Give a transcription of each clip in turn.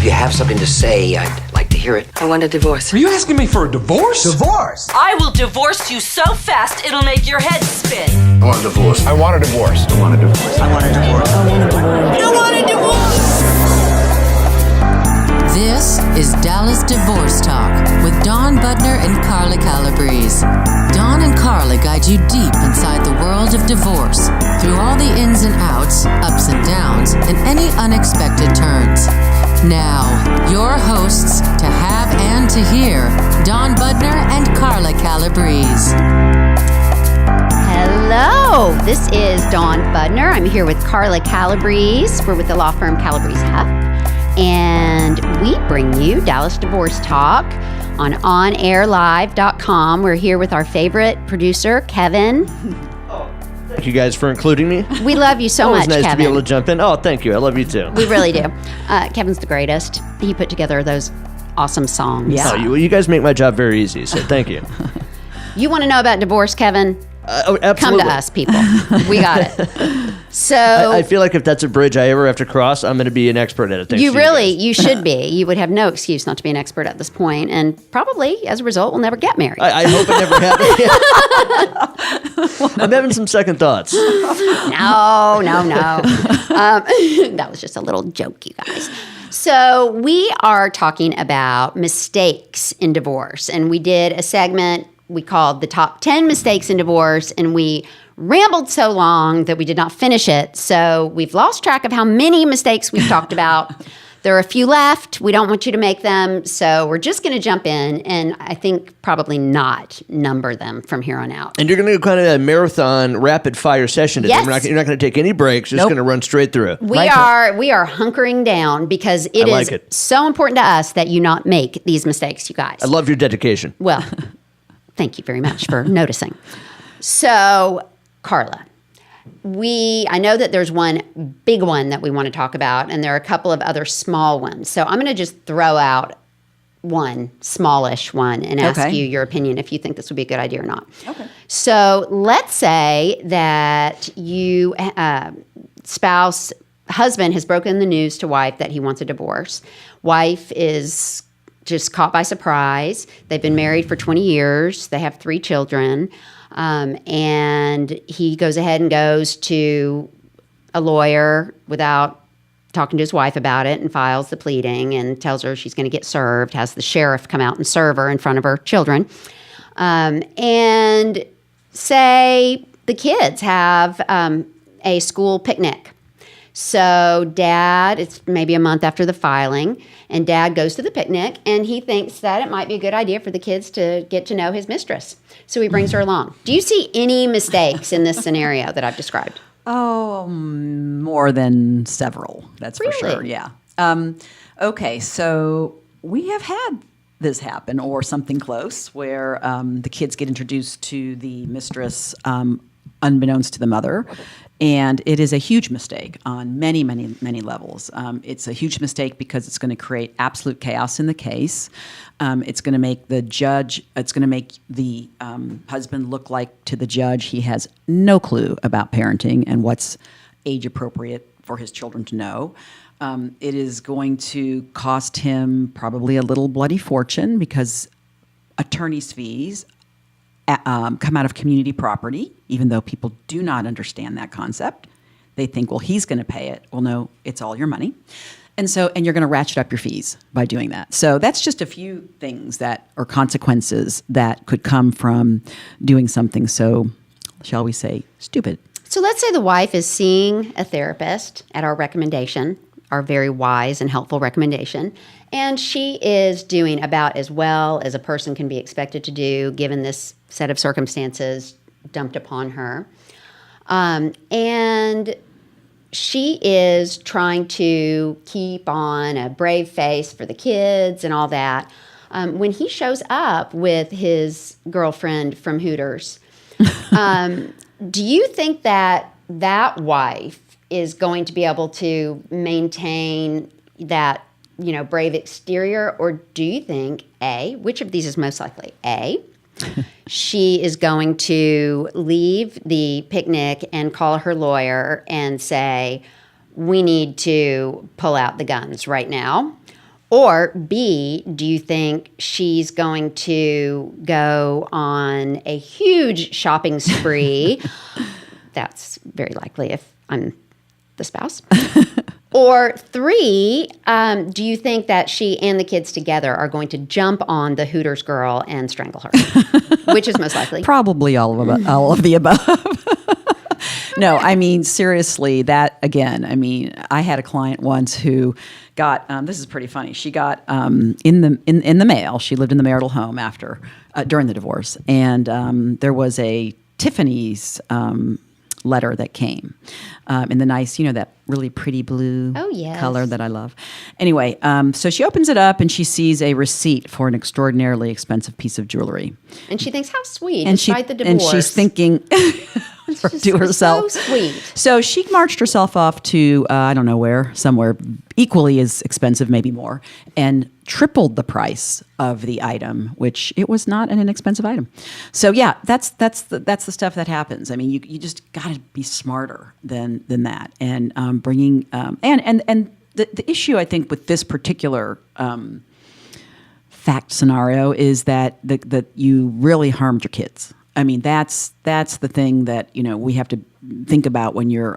you have something to say, I'd like to hear it. I want a divorce. Are you asking me for a divorce? Divorce? I will divorce you so fast it'll make your head spin. I want a divorce. I want a divorce. I want a divorce. I want a divorce. I want a divorce. This is Dallas Divorce Talk with Dawn Budner and Carla Calabrese. Dawn and Carla guide you deep inside the world of divorce through all the ins and outs, ups and downs, and any unexpected turns. Now, your hosts to have and to hear, Dawn Budner and Carla Calabrese. Hello, this is Dawn Budner. I'm here with Carla Calabrese. We're with the law firm Calabrese Huff. And we bring you Dallas Divorce Talk on onairlive.com. We're here with our favorite producer, Kevin. Thank you guys for including me. We love you so much, It's nice Kevin. to be able to jump in. Oh, thank you. I love you too. We really do. Kevin's the greatest. He put together those awesome songs. Yeah. Oh, you guys make my job very easy, so thank you. You want to know about divorce, Kevin? Absolutely. Come to us, people. We got it. So I feel like if that's a bridge I ever have to cross, I'm going to be an expert at it. Thanks you should be. You would have no excuse not to be an expert at this point, and probably as a result, will never get married. I hope it never happens. I'm having some second thoughts. No. That was just a little joke, you guys. So we are talking about mistakes in divorce, and we did a segment we called the top 10 mistakes in divorce, and we rambled so long that we did not finish it. So we've lost track of how many mistakes we've talked about. There are a few left. We don't want you to make them. So we're just going to jump in and I think probably not number them from here on out. And you're going to do kind of a marathon rapid fire session today. Yes. You're not going to take any breaks. Just going to run straight through it. We are hunkering down because it is so important to us that you not make these mistakes, you guys. I love your dedication. Well, thank you very much for noticing. So, Carla, I know that there's one big one that we want to talk about, and there are a couple of other small ones. So I'm going to just throw out one smallish one and ask you your opinion if you think this would be a good idea or not. Okay. So let's say that you husband has broken the news to wife that he wants a divorce. Wife is just caught by surprise. They've been married for 20 years. They have 3 children. And he goes ahead and goes to a lawyer without talking to his wife about it and files the pleading and tells her she's going to get served, has the sheriff come out and serve her in front of her children. And say the kids have a school picnic. So dad, it's maybe a month after the filing, and dad goes to the picnic, and he thinks that it might be a good idea for the kids to get to know his mistress. So he brings her along. Do you see any mistakes in this scenario that I've described? Oh, more than several. That's for sure. Yeah. Okay, so we have had this happen or something close where the kids get introduced to the mistress unbeknownst to the mother. And it is a huge mistake on many, many, many levels. It's a huge mistake because it's going to create absolute chaos in the case. It's going to make the husband look like to the judge he has no clue about parenting and what's age appropriate for his children to know. It is going to cost him probably a little bloody fortune because attorney's fees come out of community property, even though people do not understand that concept. They think, well, he's going to pay it. Well, no, it's all your money. And you're going to ratchet up your fees by doing that. So that's just a few things or consequences that could come from doing something so, shall we say, stupid. So let's say the wife is seeing a therapist at our recommendation, our very wise and helpful recommendation, and she is doing about as well as a person can be expected to do given this set of circumstances dumped upon her. And she is trying to keep on a brave face for the kids and all that. When he shows up with his girlfriend from Hooters, do you think that wife is going to be able to maintain that, brave exterior? Or do you think, A, which of these is most likely? A, she is going to leave the picnic and call her lawyer and say, we need to pull out the guns right now. Or B, do you think she's going to go on a huge shopping spree? That's very likely if I'm the spouse. Or 3, do you think that she and the kids together are going to jump on the Hooters girl and strangle her? Which is most likely? Probably all of the above. No, I mean, seriously, that, again, I mean, I had a client once who got, this is pretty funny. She got in the mail, she lived in the marital home during the divorce, and there was a Tiffanys letter that came in the nice, that really pretty blue color that I love. Anyway, so she opens it up and she sees a receipt for an extraordinarily expensive piece of jewelry. And she thinks, how sweet, despite the divorce. And she's thinking to herself. So sweet. So she marched herself off to, I don't know where, somewhere equally as expensive, maybe more, and tripled the price of the item, which it was not an inexpensive item. So yeah, that's the stuff that happens. I mean, you just got to be smarter than that, and bringing and the issue I think with this particular fact scenario is that that you really harmed your kids. I mean, that's the thing that we have to think about when you're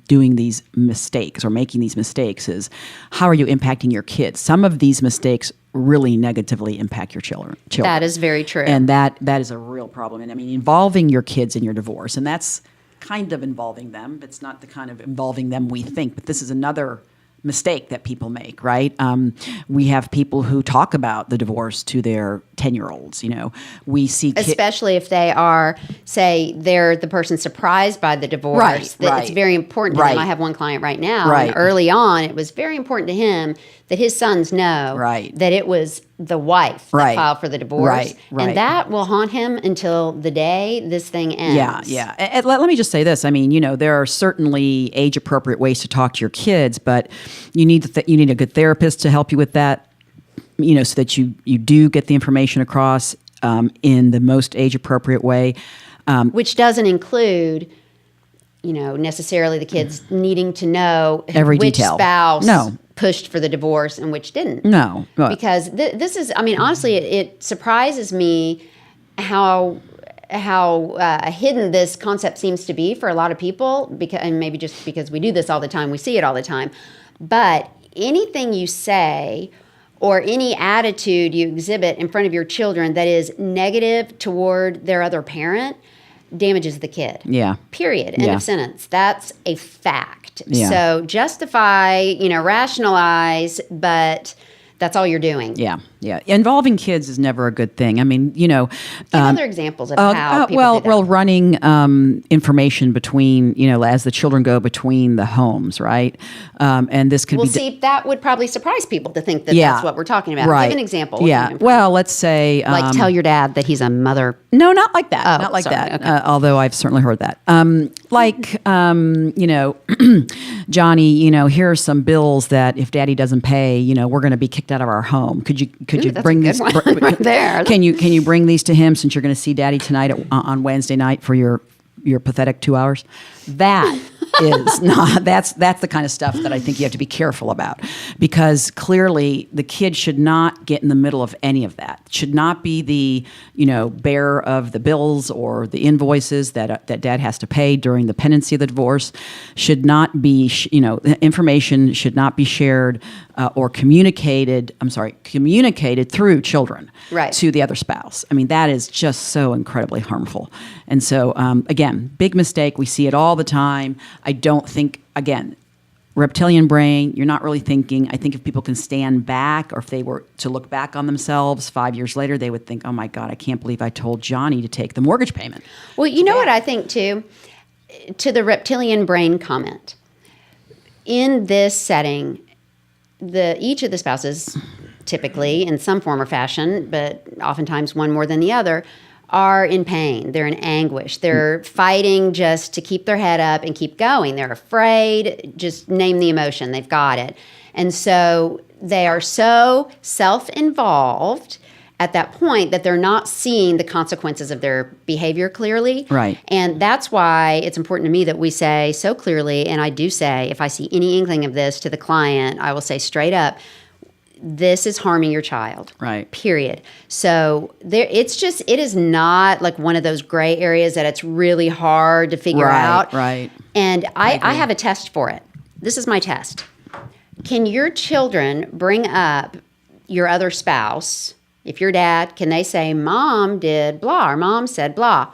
doing these mistakes or making these mistakes is how are you impacting your kids? Some of these mistakes really negatively impact your children. That is very true. And that is a real problem. And I mean, involving your kids in your divorce, and that's kind of involving them. It's not the kind of involving them we think, but this is another mistake that people make, right? We have people who talk about the divorce to their 10-year-olds. We see especially if they are, say, they're the person surprised by the divorce. Right. It's very important to them. I have one client right now. And early on, it was very important to him that his sons know that it was the wife that filed for the divorce. And that will haunt him until the day this thing ends. Yeah. And let me just say this. I mean, there are certainly age-appropriate ways to talk to your kids, but you need a good therapist to help you with that, so that you do get the information across in the most age-appropriate way. Which doesn't include, necessarily the kids needing to know every which detail. Spouse pushed for the divorce and which didn't. No. Because this is, I mean, honestly, it surprises me how hidden this concept seems to be for a lot of people, and maybe just because we do this all the time, we see it all the time. But anything you say or any attitude you exhibit in front of your children that is negative toward their other parent damages the kid. Yeah. Period. End of sentence. That's a fact. Yeah. So justify, rationalize, but that's all you're doing. Yeah. Involving kids is never a good thing. I mean, Give other examples of how people do that. Running information between, as the children go between the homes, right? And this could see, that would probably surprise people to think that that's what we're talking about. Right. Give an example. Yeah. Well, let's say like tell your dad that he's a mother. No, not like that. Oh, not like sorry. that. Okay. Although I've certainly heard that. Johnny, here are some bills that if Daddy doesn't pay, we're going to be kicked out of our home. Could you bring these? Right there. Can you bring these to him since you're going to see Daddy tonight on Wednesday night for your pathetic 2 hours? That is not. That's the kind of stuff that I think you have to be careful about, because clearly the kid should not get in the middle of any of that. Should not be the bearer of the bills or the invoices that Dad has to pay during the pendency of the divorce. Should not be information should not be shared or communicated through children to the other spouse. I mean, that is just so incredibly harmful. And so again, big mistake. We see it all the time. I don't think, again, reptilian brain, you're not really thinking. I think if people can stand back, or if they were to look back on themselves 5 years later, they would think, oh my God, I can't believe I told Johnny to take the mortgage payment. Well, you know what I think too? To the reptilian brain comment. In this setting, each of the spouses, typically in some form or fashion, but oftentimes one more than the other, are in pain. They're in anguish. They're fighting just to keep their head up and keep going. They're afraid. Just name the emotion. They've got it. And so they are so self-involved at that point that they're not seeing the consequences of their behavior clearly. Right. And that's why it's important to me that we say so clearly, and I do say, if I see any inkling of this to the client, I will say straight up, this is harming your child. Right. Period. So it is not like one of those gray areas that it's really hard to figure out. Right. And I have a test for it. This is my test. Can your children bring up your other spouse? If you're dad, can they say, Mom did blah, or Mom said blah?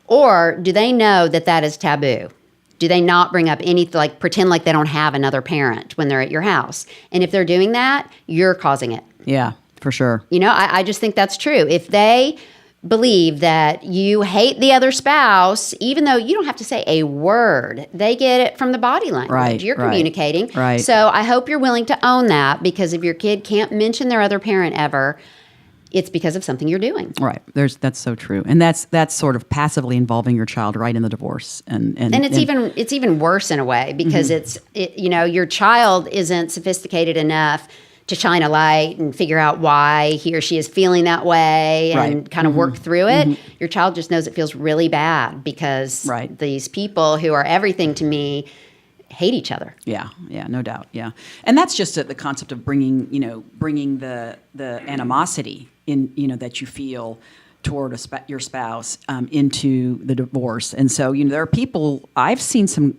Or do they know that that is taboo? Do they not bring up anything, like pretend like they don't have another parent when they're at your house? And if they're doing that, you're causing it. Yeah, for sure. I just think that's true. If they believe that you hate the other spouse, even though you don't have to say a word, they get it from the body language. Right, You're right, communicating. right. So I hope you're willing to own that, because if your kid can't mention their other parent ever, it's because of something you're doing. Right. That's so true. And that's sort of passively involving your child right in the divorce. And it's even worse in a way, because your child isn't sophisticated enough to shine a light and figure out why he or she is feeling that way and Right. kind of work through it. Your child just knows it feels really bad because Right. these people who are everything to me hate each other. Yeah, no doubt. Yeah. And that's just the concept of bringing the animosity in, that you feel toward your spouse into the divorce. And so, there are people, I've seen some,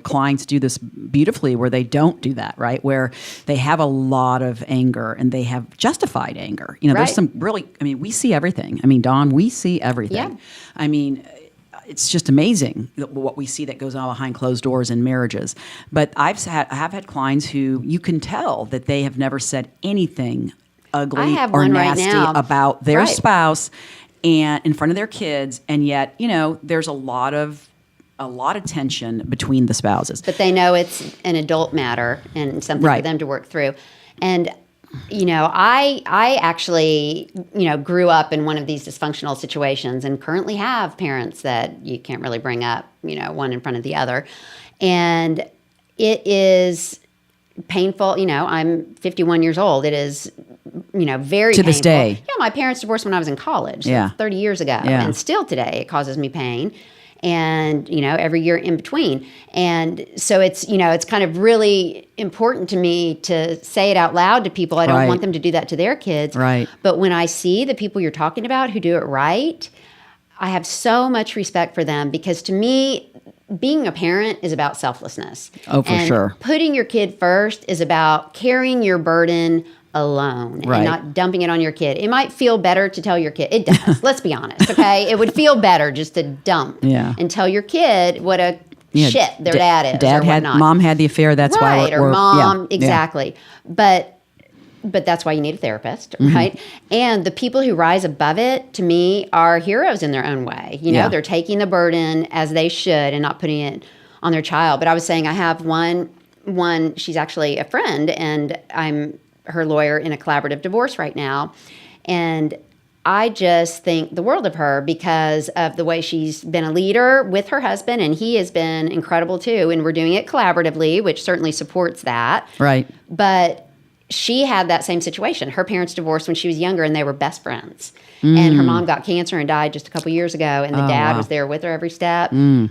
clients do this beautifully where they don't do that, right? Where they have a lot of anger and they have justified anger. Right. There's some really, we see everything. Dawn, we see everything. Yeah. It's just amazing what we see that goes on behind closed doors in marriages. But I have had clients who you can tell that they have never said anything ugly I have or one right nasty now. about their Right. spouse and in front of their kids, and yet there's a lot of tension between the spouses. But they know it's an adult matter and something for Right. them to work through. And I actually, grew up in one of these dysfunctional situations and currently have parents that you can't really bring up, one in front of the other. And it is painful. I'm 51 years old. It is, very To this painful. day. Yeah, my parents divorced when I was in college. So Yeah. 30 years ago. Yeah. And still today it causes me pain. And, every year in between. And so it's, it's kind of really important to me to say it out loud to people. I don't Right. want them to do that to their kids. Right. But when I see the people you're talking about who do it right, I have so much respect for them, because to me, being a parent is about selflessness. Oh, for And sure. putting your kid first is about carrying your burden alone Right. and not dumping it on your kid. It might feel better to tell your kid. It does. Let's be honest, okay? It would feel better just to dump and tell your kid what a shit their dad is or whatnot. Mom had the affair. That's why Right, or mom, exactly. But that's why you need a therapist, right? And the people who rise above it, to me, are heroes in their own way. They're taking the burden as they should and not putting it on their child. But I was saying I have one, she's actually a friend, and I'm her lawyer in a collaborative divorce right now. And I just think the world of her because of the way she's been a leader with her husband, and he has been incredible too. And we're doing it collaboratively, which certainly supports that. Right. But she had that same situation. Her parents divorced when she was younger, and they were best friends. And her mom got cancer and died just a couple years ago, and the dad was there with her every step. And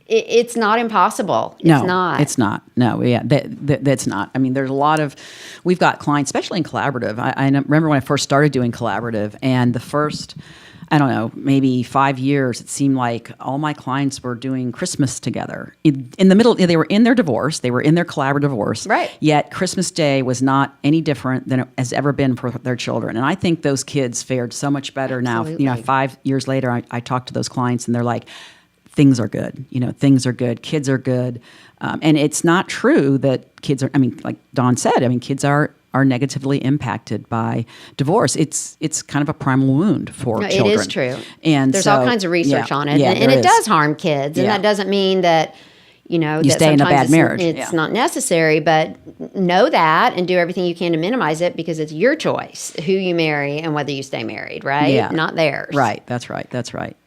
it's not impossible. It's not. It's not. No, yeah, that's not. There's a lot of, we've got clients, especially in collaborative. I remember when I first started doing collaborative, and the first, I don't know, maybe 5 years, it seemed like all my clients were doing Christmas together. In the middle, they were in their divorce, they were in their collaborative divorce. Right. Yet Christmas Day was not any different than it has ever been for their children. And I think those kids fared so much better Absolutely. now. 5 years later, I talked to those clients, and they're like, things are good. Things are good. Kids are good. And it's not true that kids are, like Dawn said, kids are negatively impacted by divorce. It's kind of a primal wound for children. It is true. And there's all kinds of research on it. And there it does harm kids. And that doesn't mean that, you that stay in a bad sometimes marriage. It's not necessary, but know that and do everything you can to minimize it, because it's your choice who you marry and whether you stay married, right? Yeah. Not theirs. Right. That's right.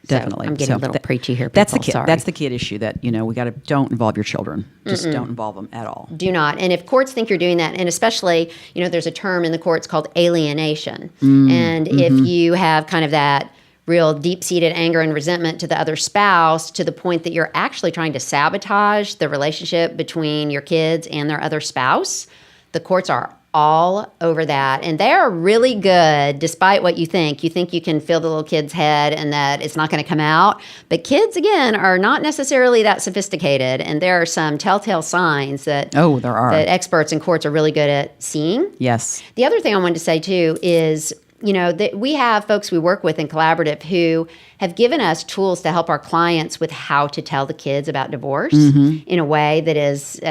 Definitely. I'm getting a little preachy here. That's the people. kid. Sorry. That's the kid issue that, we got to, don't involve your children. Just don't involve them at all. Do not. And if courts think you're doing that, and especially, there's a term in the courts called alienation. And if you have kind of that real deep-seated anger and resentment to the other spouse to the point that you're actually trying to sabotage the relationship between your kids and their other spouse, the courts are all over that. And they are really good, despite what you think. You think you can feel the little kid's head and that it's not going to come out. But kids, again, are not necessarily that sophisticated. And there are some telltale signs that, there are. that experts in courts are really good at seeing. Yes. The other thing I wanted to say, too, is, that we have folks we work with in Collaborative who have given us tools to help our clients with how to tell the kids about divorce in a way that is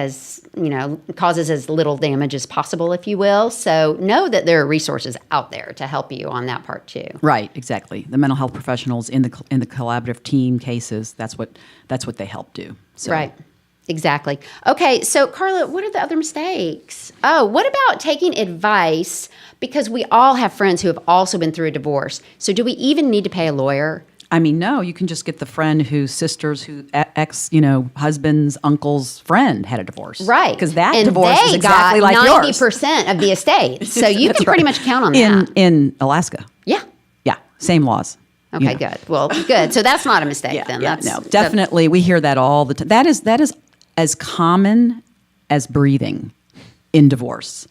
causes as little damage as possible, if you will. So know that there are resources out there to help you on that part too. Right, exactly. The mental health professionals in the Collaborative team cases, that's what they help do. So. Right. Exactly. Okay, so Carla, what are the other mistakes? Oh, what about taking advice? Because we all have friends who have also been through a divorce. So do we even need to pay a lawyer? I mean, no, you can just get the friend whose sister's, husband's uncle's friend had a divorce. Right. Because that and divorce is exactly got like yours. 90% of the estate. So you That's can pretty right. much count on that. In Alaska. Yeah. Yeah, same laws. Okay, good. Well, good. So that's not a mistake then. Yeah, no, definitely. We hear that all the time. That is as common as breathing in divorce.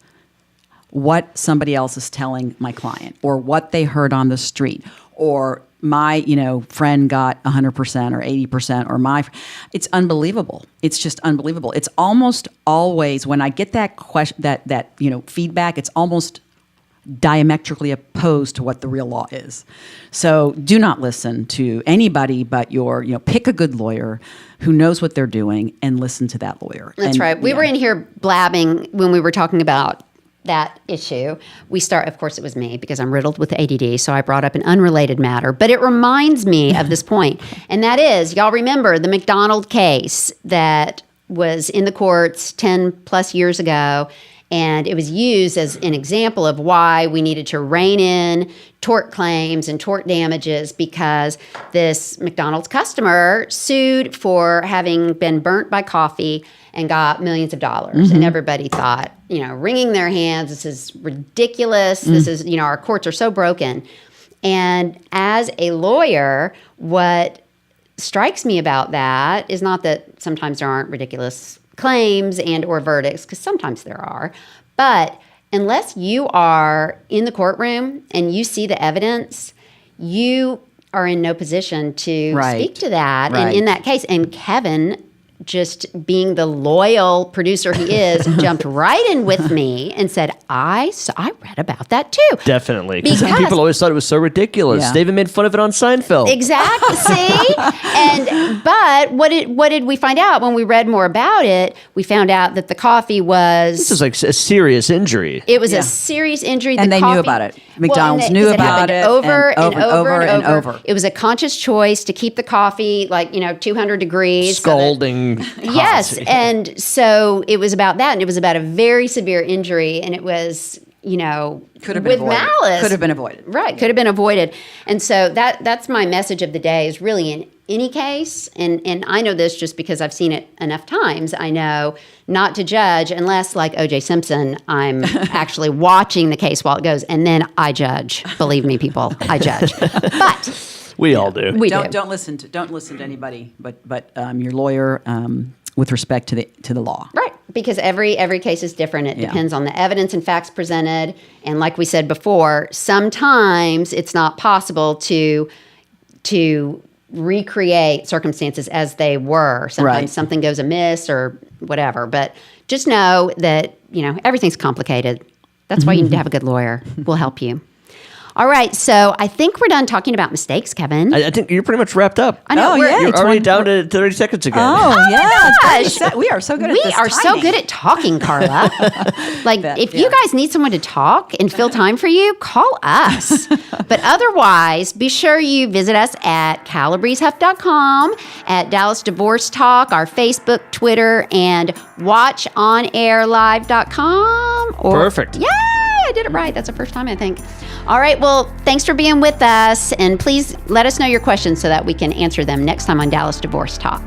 What somebody else is telling my client, or what they heard on the street, or my friend got 100% or 80%, it's unbelievable. It's just unbelievable. It's almost always when I get that question, that feedback, it's almost diametrically opposed to what the real law is. So do not listen to anybody but pick a good lawyer who knows what they're doing and listen to that lawyer. That's right. We were in here blabbing when we were talking about that issue. Of course it was me because I'm riddled with ADD, so I brought up an unrelated matter, but it reminds me of this point. And that is, y'all remember the McDonald case that was in the courts 10 plus years ago. And it was used as an example of why we needed to rein in tort claims and tort damages, because this McDonald's customer sued for having been burnt by coffee and got millions of dollars. Mm-hmm. And everybody thought, wringing their hands, this is ridiculous. This is, our courts are so broken. And as a lawyer, what strikes me about that is not that sometimes there aren't ridiculous claims and or verdicts, because sometimes there are, but unless you are in the courtroom and you see the evidence, you are in no position to speak to that. Right. And in that case, and Kevin, just being the loyal producer he is, jumped right in with me and said, I read about that too. Definitely. Because people always thought it was so ridiculous. Yeah. They even made fun of it on Seinfeld. Exactly. See? But what did we find out when we read more about it? We found out that the coffee was... This is like a serious injury. It was a serious injury. And they knew about it. McDonald's knew about it over and over and over. It was a conscious choice to keep the coffee 200 degrees. Scalding. Yes. And so it was about that. And it was about a very severe injury. And it was, could have been with avoided. malice. Could have been avoided. Right. Could have been avoided. And so that's my message of the day, is really in any case, and I know this just because I've seen it enough times, I know not to judge unless, like O.J. Simpson, I'm actually watching the case while it goes, and then I judge. Believe me, people, I judge. But we all do. Don't listen to anybody but your lawyer with respect to the law. Right, because every case is different. It depends on the evidence and facts presented, and like we said before, sometimes it's not possible to recreate circumstances as they were. Sometimes something goes amiss or whatever. But just know that, everything's complicated. That's why you need to have a good lawyer. We'll help you. All right, so I think we're done talking about mistakes, Kevin. I think you're pretty much wrapped up. I know. You're already down to 30 seconds again. Oh yeah, gosh. We are so good at We this are so timing. good at talking, Carla. If you guys need someone to talk and fill time for you, call us. But otherwise, be sure you visit us at calabresehuff.com, at Dallas Divorce Talk, our Facebook, Twitter, and watchonairlive.com. Perfect. Yay! I did it right. That's the first time, I think. All right. Well, thanks for being with us. And please let us know your questions so that we can answer them next time on Dallas Divorce Talk.